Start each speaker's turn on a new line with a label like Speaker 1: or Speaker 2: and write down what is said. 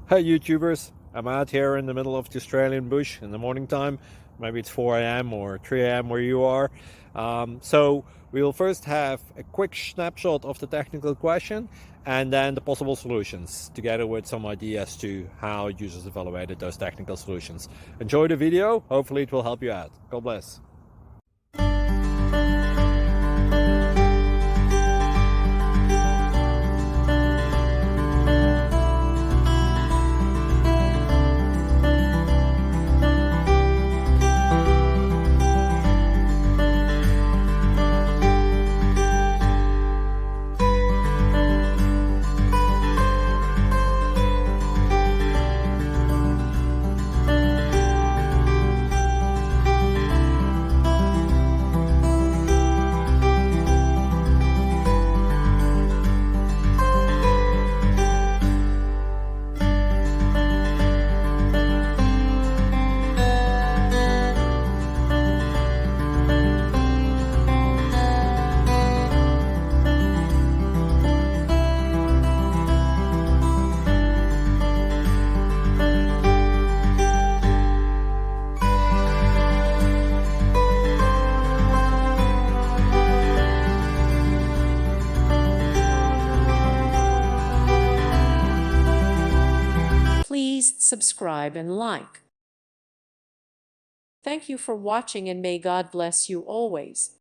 Speaker 1: Hey YouTubers, I'm out here in the middle of the Australian bush in the morning time. Maybe it's 4 a.m. or 3 a.m. where you are. So we will first have a quick snapshot of the technical question and then the possible solutions, together with some ideas to how users evaluated those technical solutions. Enjoy the video, hopefully it will help you out. God bless.
Speaker 2: Please subscribe and like. Thank you for watching, and may God bless you always.